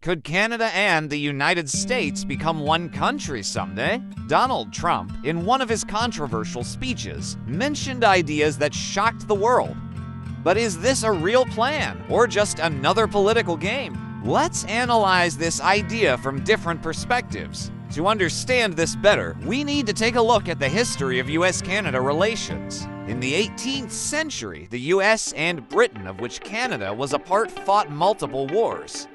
Could Canada and the United States become one country someday? Donald Trump, in one of his controversial speeches, mentioned ideas that shocked the world. But is this a real plan, or just another political game? Let's analyze this idea from different perspectives. To understand this better, we need to take a look at the history of US-Canada relations. In the 18th century, the US and Britain, of which Canada was a part, fought multiple wars.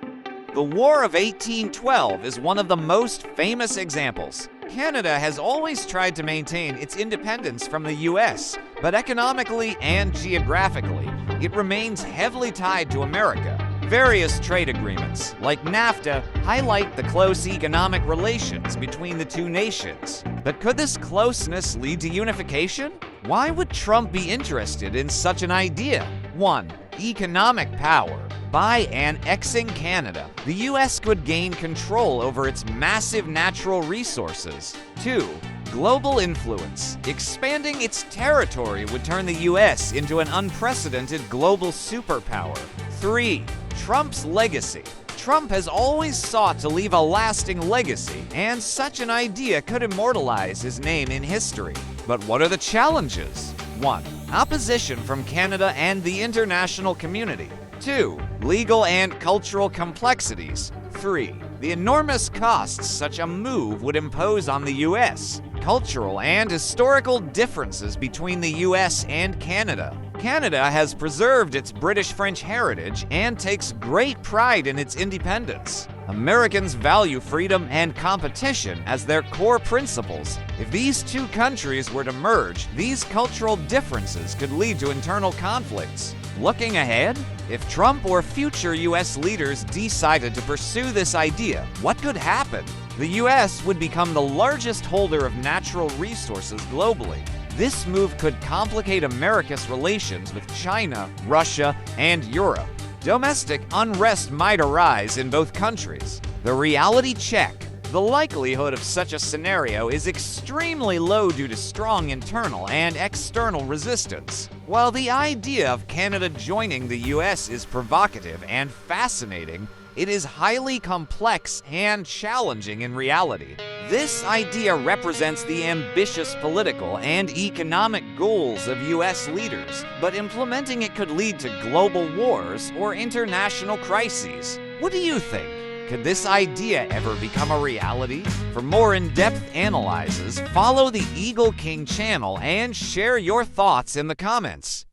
The War of 1812 is one of the most famous examples. Canada has always tried to maintain its independence from the US, but economically and geographically, it remains heavily tied to America. Various trade agreements, like NAFTA, highlight the close economic relations between the two nations. But could this closeness lead to unification? Why would Trump be interested in such an idea? 1. Economic power. By annexing Canada, the US could gain control over its massive natural resources. 2. Global influence. Expanding its territory would turn the US into an unprecedented global superpower. 3. Trump's legacy. Trump has always sought to leave a lasting legacy, and such an idea could immortalize his name in history. But what are the challenges? 1. Opposition from Canada and the international community. 2. Legal and cultural complexities. 3. The enormous costs such a move would impose on the U.S. Cultural and historical differences between the U.S. and Canada. Canada has preserved its British-French heritage and takes great pride in its independence. Americans value freedom and competition as their core principles. If these two countries were to merge, these cultural differences could lead to internal conflicts. Looking ahead, if Trump or future U.S. leaders decided to pursue this idea, what could happen? The U.S. would become the largest holder of natural resources globally. This move could complicate America's relations with China, Russia, and Europe. Domestic unrest might arise in both countries. The reality check. The likelihood of such a scenario is extremely low due to strong internal and external resistance. While the idea of Canada joining the US is provocative and fascinating, it is highly complex and challenging in reality. This idea represents the ambitious political and economic goals of US leaders, but implementing it could lead to global wars or international crises. What do you think? Could this idea ever become a reality? For more in-depth analyses, follow the Eagle King channel and share your thoughts in the comments.